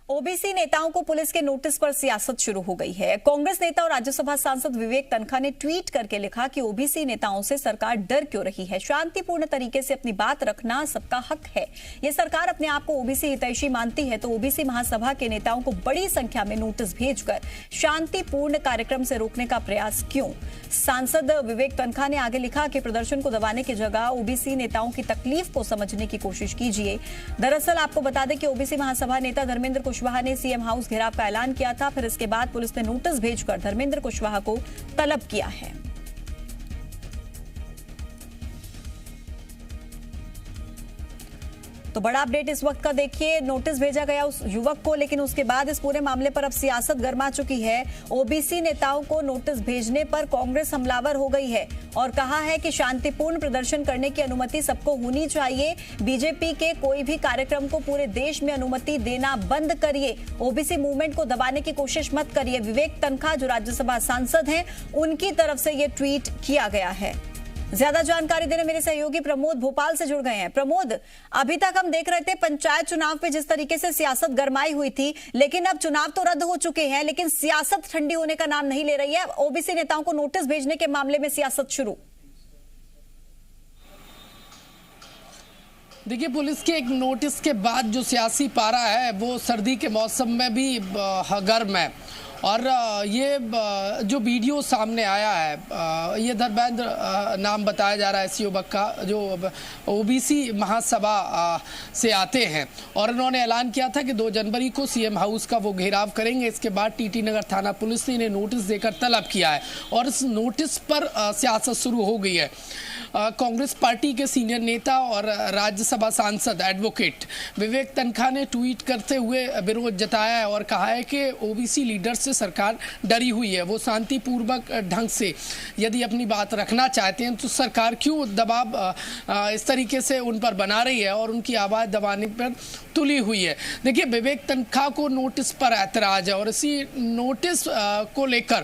OBC नेताओं को police के नोटिस पर सियासत शुरू हो गई है। कांग्रेस नेता और राज्यसभा सांसद विवेक तनखा ने ट्वीट करके लिखा कि ओबीसी नेताओं से सरकार डर क्यों रही है। शांतिपूर्ण तरीके से अपनी बात रखना सबका हक है। ये सरकार अपने आप को ओबीसी हितैषी मानती है तो ओबीसी महासभा के नेताओं को बड़ी संख्या में नोटिस भेजकर शांतिपूर्ण कार्यक्रम से रोकने का प्रयास क्यों। सांसद विवेक तनखा ने आगे लिखा कि प्रदर्शन को दबाने की जगह ओबीसी नेताओं की तकलीफ को समझने की कोशिश कीजिए। दरअसल आपको बता दें कि ओबीसी महासभा नेता धर्मेंद्र कुशवाहा ने सीएम हाउस घेराव का ऐलान किया था। फिर इसके बाद पुलिस ने नोटिस भेजकर धर्मेंद्र कुशवाहा को तलब किया है। तो बड़ा अपडेट इस वक्त का देखिए, नोटिस भेजा गया उस युवक को, लेकिन उसके बाद इस पूरे मामले पर अब सियासत गर्मा चुकी है। ओबीसी नेताओं को नोटिस भेजने पर कांग्रेस हमलावर हो गई है और कहा है कि शांतिपूर्ण प्रदर्शन करने की अनुमति सबको होनी चाहिए। बीजेपी के कोई भी कार्यक्रम को पूरे देश में अनुमति देना बंद करिए। ओबीसी मूवमेंट को दबाने की कोशिश मत करिए। विवेक तनखा जो राज्यसभा सांसद हैं, उनकी तरफ से यह ट्वीट किया गया है। ज्यादा जानकारी देने मेरे सहयोगी प्रमोद भोपाल से जुड़ गए हैं। प्रमोद, अभी तक हम देख रहे थे पंचायत चुनाव पे जिस तरीके से सियासत गरमाई हुई थी, लेकिन अब चुनाव तो रद्द हो चुके हैं, लेकिन सियासत ठंडी होने का नाम नहीं ले रही है। ओबीसी नेताओं को नोटिस भेजने के मामले में सियासत शुरू। देखिए, पुलिस के एक नोटिस के बाद जो सियासी पारा है वो सर्दी के मौसम में भी गर्म है। और ये जो वीडियो सामने आया है, ये धर्मेंद्र नाम बताया जा रहा है इस युवक का, जो ओबीसी महासभा से आते हैं, और उन्होंने ऐलान किया था कि 2 जनवरी को सीएम हाउस का वो घेराव करेंगे। इसके बाद टीटी नगर थाना पुलिस ने इन्हें नोटिस देकर तलब किया है और इस नोटिस पर सियासत शुरू हो गई है। कांग्रेस पार्टी के सीनियर नेता और राज्यसभा सांसद एडवोकेट विवेक तनखा ने ट्वीट करते हुए विरोध जताया है और कहा है कि ओबीसी लीडर्स से सरकार डरी हुई है। वो शांतिपूर्वक ढंग से यदि अपनी बात रखना चाहते हैं तो सरकार क्यों दबाव इस तरीके से उन पर बना रही है और उनकी आवाज़ दबाने पर तुली हुई है। देखिए, विवेक तनखा को नोटिस पर ऐतराज है और इसी नोटिस को लेकर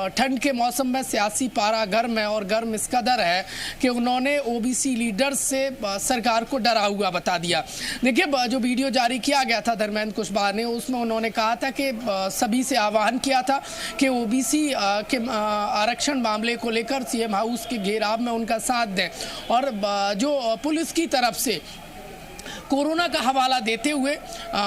ठंड के मौसम में सियासी पारा गर्म है और गर्म इस कदर है कि उन्होंने ओबीसी लीडर्स से सरकार को डरा हुआ बता दिया। देखिए, जो वीडियो जारी किया गया था धर्मेंद्र कुशवाहा ने, उसमें उन्होंने कहा था कि सभी से आह्वान किया था कि ओबीसी के आरक्षण मामले को लेकर सीएम हाउस के घेराव में उनका साथ दें और जो पुलिस की तरफ से कोरोना का हवाला देते हुए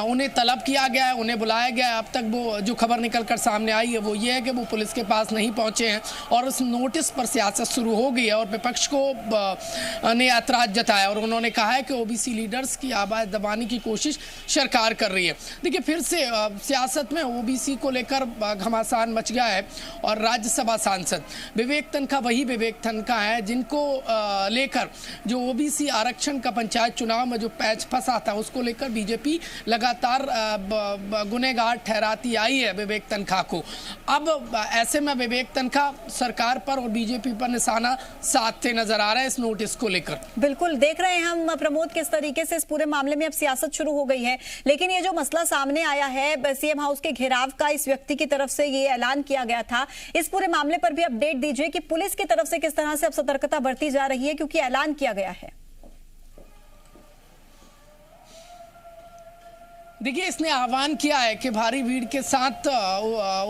उन्हें तलब किया गया है, उन्हें बुलाया गया है। अब तक वो जो खबर निकल कर सामने आई है वो ये है कि वो पुलिस के पास नहीं पहुंचे हैं और उस नोटिस पर सियासत शुरू हो गई है और विपक्ष को ने ऐतराज जताया और उन्होंने कहा है कि ओबीसी लीडर्स की आवाज़ दबाने की कोशिश सरकार कर रही है। देखिए, फिर से सियासत में ओबीसी को लेकर घमासान मच गया है और राज्यसभा सांसद विवेक तनखा वही विवेक तनखा है जिनको लेकर जो ओबीसी आरक्षण का पंचायत चुनाव में जो पैच फंसा था उसको लेकर बीजेपी लगातार गुनहगार ठहराती आई है विवेक तनखा को। अब ऐसे में विवेक तनखा सरकार पर और बीजेपी पर निशाना साधते नजर आ रहे हैं इस नोटिस को लेकर। बिल्कुल देख रहे हैं हम प्रमोद किस तरीके से इस पूरे मामले में अब सियासत शुरू हो गई है। लेकिन ये जो मसला सामने आया है सीएम हाउस के घेराव का, इस व्यक्ति की तरफ से ये ऐलान किया गया था, इस पूरे मामले पर भी अपडेट दीजिए कि पुलिस की तरफ से किस तरह से अब सतर्कता बरती जा रही है, क्योंकि ऐलान किया गया है। देखिए, इसने आह्वान किया है कि भारी भीड़ के साथ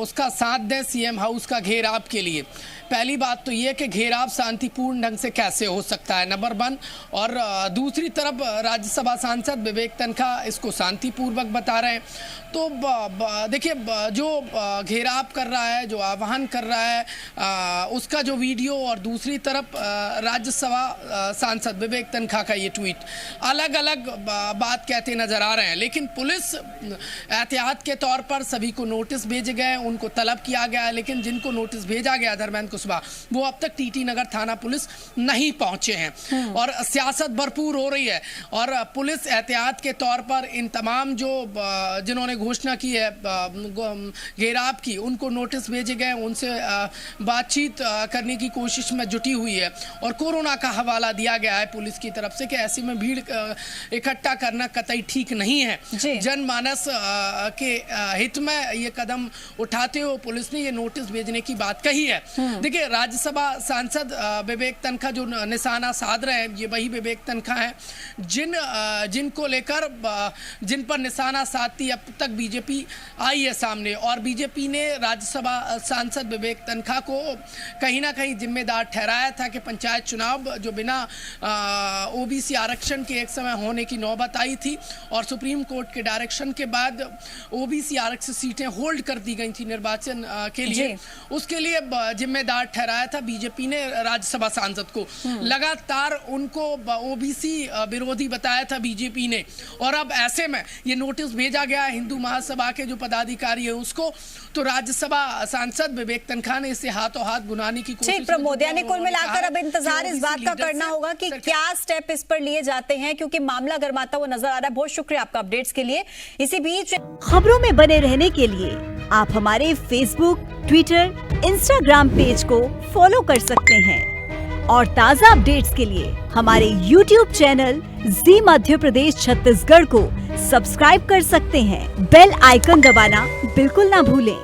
उसका साथ दें सीएम हाउस का घेराव के लिए। पहली बात तो ये कि घेराव शांतिपूर्ण ढंग से कैसे हो सकता है, नंबर 1, और दूसरी तरफ राज्यसभा सांसद विवेक तनखा इसको शांतिपूर्वक बता रहे हैं। तो देखिए, जो घेराव कर रहा है, जो आह्वान कर रहा है, उसका जो वीडियो और दूसरी तरफ राज्यसभा सांसद विवेक तनखा का ये ट्वीट अलग अलग बात कहते नजर आ रहे हैं। लेकिन पुलिस एहतियात के तौर पर सभी को नोटिस भेजे गए, उनको तलब किया गया, लेकिन जिनको नोटिस भेजा गया धर्मेंद्र कुशवाहा, वो अब तक टीटी नगर थाना पुलिस नहीं पहुंचे हैं और सियासत भरपूर हो रही है। और पुलिस एहतियात के तौर पर इन तमाम जो जिन्होंने घोषणा की है घेराव की, उनको नोटिस भेजे गए, उनसे बातचीत करने की कोशिश में जुटी हुई है और कोरोना का हवाला दिया गया है पुलिस की तरफ से कि ऐसे में भीड़ इकट्ठा करना कतई ठीक नहीं है। जनमानस के हित में ये कदम उठाते हुए पुलिस ने ये नोटिस भेजने की बात कही है। देखिए, राज्यसभा सांसद विवेक तन्खा जो निशाना साध रहे हैं, ये वही विवेक तन्खा हैं जिनको लेकर जिन पर निशाना साधती अब तक बीजेपी आई है सामने। और बीजेपी ने राज्यसभा सांसद विवेक तन्खा को कहीं ना कहीं जिम्मेदार ठहराया था कि पंचायत चुनाव जो बिना ओबीसी आरक्षण के एक समय होने की नौबत आई थी और सुप्रीम कोर्ट के डायरेक्शन के बाद ओबीसी आरक्षित सीटें होल्ड कर दी गई थी निर्वाचन के लिए, उसके लिए जिम्मेदार ठहराया था बीजेपी ने राज्यसभा सांसद को। लगातार उनको ओबीसी विरोधी बताया था बीजेपी ने, और अब ऐसे में ये नोटिस भेजा गया है हिंदू महासभा के जो पदाधिकारी है उसको, तो राज्यसभा सांसद विवेक तन्खा ने इसे हाथों हाथ बुनाने की कोशिश। प्रमोद, यानी कुल मिलाकर अब इंतजार इस बात का करना होगा कि क्या स्टेप इस पर लिए जाते हैं, क्योंकि मामला गर्माता हुआ नजर आ रहा है। बहुत शुक्रिया आपका अपडेट्स के लिए। इसी बीच खबरों में बने रहने के लिए आप हमारे फेसबुक, ट्विटर, इंस्टाग्राम पेज को फॉलो कर सकते हैं और ताज़ा अपडेट्स के लिए हमारे YouTube चैनल जी मध्य प्रदेश छत्तीसगढ़ को सब्सक्राइब कर सकते हैं। बेल आइकन दबाना बिल्कुल ना भूलें।